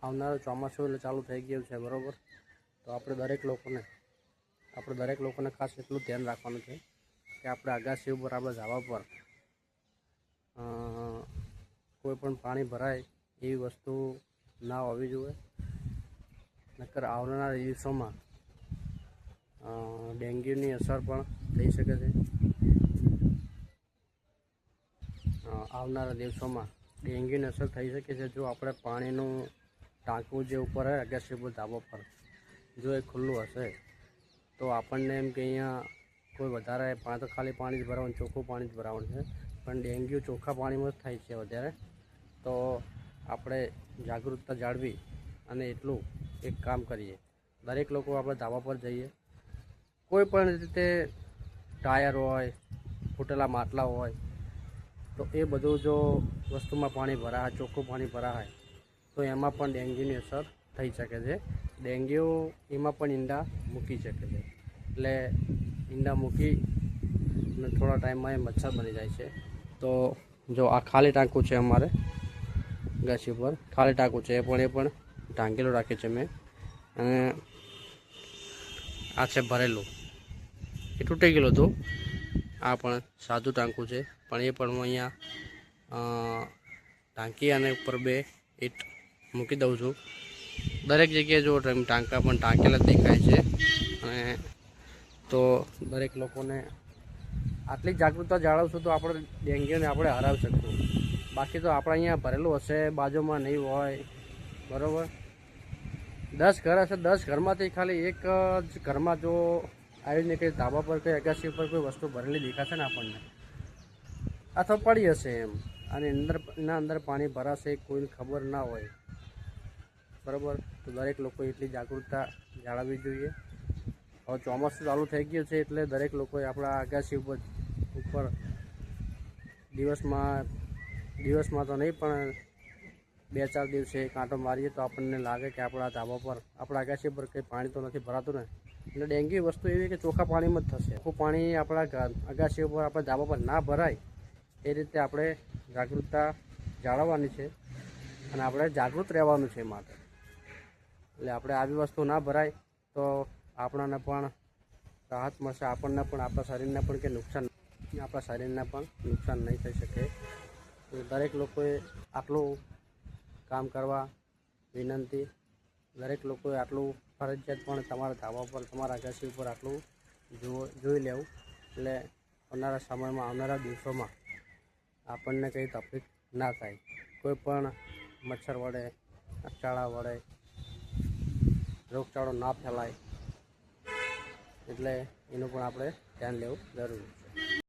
આવનારું ચોમાસું એટલે ચાલુ થઈ ગયું છે, બરાબર. તો આપણે દરેક લોકોને ખાસ એટલું ધ્યાન રાખવાનું છે કે આપણે અગાસી ઉપર, આપણે ધાબા પર કોઈ પણ પાણી ભરાય એવી વસ્તુ ના હોવી જોઈએ. નકર આવનારા દિવસોમાં ડેન્ગ્યુની અસર પણ થઈ શકે છે. આવનારા દિવસોમાં ડેન્ગ્યુની અસર થઈ શકે છે જો આપણે પાણીનું ટાંકું જે ઉપર હોય અગાસી ઉપર ધાબા પર જો એ ખુલ્લું હશે તો આપણને એમ કે અહીંયા કોઈ વધારે તો ખાલી પાણી જ ભરાવાનું, ચોખ્ખું પાણી જ ભરાવાનું છે, પણ ડેન્ગ્યુ ચોખ્ખા પાણીમાં જ થાય છે વધારે. તો આપણે જાગૃતતા જાળવી અને એટલું એક કામ કરીએ, દરેક લોકો આપણે ધાબા પર જઈએ. કોઈ પણ રીતે ટાયર હોય, ફૂટેલા માટલા હોય, તો એ બધું જો વસ્તુમાં પાણી ભરાય, ચોખ્ખું પાણી ભરાય તો એમાં પણ ડેન્ગ્યુની અસર થઈ શકે છે. ડેન્ગ્યુ એમાં પણ ઈંડા મૂકી શકે છે. એટલે ઈંડા મૂકી અને થોડા ટાઈમમાં એ મચ્છર બની જાય છે. તો જો આ ખાલી ટાંકું છે, અમારે ગાછી ઉપર ખાલી ટાંકું છે, એ પણ ઢાંકેલું રાખ્યું છે મેં. અને આ છે ભરેલું, એ તૂટી ગયેલું હતું. આ પણ સાદું ટાંકું છે, પણ એ પણ હું અહીંયા ટાંકી અને ઉપર 2 ઈંટ મૂકી દઉં છું. દરેક જગ્યાએ જો ટાંકા પણ ટાંકેલા જ દેખાય છે. અને તો દરેક લોકોને આટલી જાગૃતતા જાળવશું તો આપણે ડેન્ગ્યુને આપણે હરાવી શકશું. બાકી તો આપણે અહીંયા ભરેલું હશે, બાજુમાં નહીં હોય, બરાબર. 10 ઘર હશે, 10 ઘરમાંથી ખાલી એક જ ઘરમાં જો આવીને કંઈ ધાબા પર કંઈ અગાસી ઉપર કોઈ વસ્તુ ભરેલી દેખાશે ને આપણને, અથવા પડી હશે એમ, અને એના અંદર પાણી ભરાશે કોઈને ખબર ના હોય, બરાબર. તો દરેક લોકો એટલી જાગૃતતા જાળવવી જોઈએ. હવે ચોમાસું ચાલુ થઈ ગયું છે એટલે દરેક લોકોએ આપણા અગાસી ઉપર દિવસમાં તો નહીં, પણ 2-4 દિવસે કાંટો મારીએ તો આપણને લાગે કે આપણા ધાબા પર, આપણા અગાસી પર કંઈ પાણી તો નથી ભરાતું ને. એટલે ડેન્ગ્યુ વસ્તુ એવી કે ચોખ્ખા પાણીમાં જ થશે. ચોખ્ખું પાણી આપણા અગાસી ઉપર, આપણા ધાબા પર ના ભરાય એ રીતે આપણે જાગૃતતા જાળવવાની છે અને આપણે જાગૃત રહેવાનું છે માટે. એટલે આપણે આવી વસ્તુ ના ભરાય તો આપણને પણ રાહત મળશે, આપણને પણ, આપણા શરીરને પણ કે નુકસાન નહીં થઈ શકે. તો દરેક લોકોએ આટલું કામ કરવા વિનંતી. દરેક લોકોએ આટલું ફરજિયાત પણ તમારા ધાબા પર, તમારા અગાસી ઉપર આટલું જોઈ લેવું. એટલે આવનારા સમયમાં, આવનારા દિવસોમાં આપણને કંઈ તકલીફ ના થાય. કોઈ પણ મચ્છર વડે, ચાળા વડે રોગચાળો ના ફેલાય, એટલે એનું પણ આપણે ધ્યાન લેવું જરૂરી છે.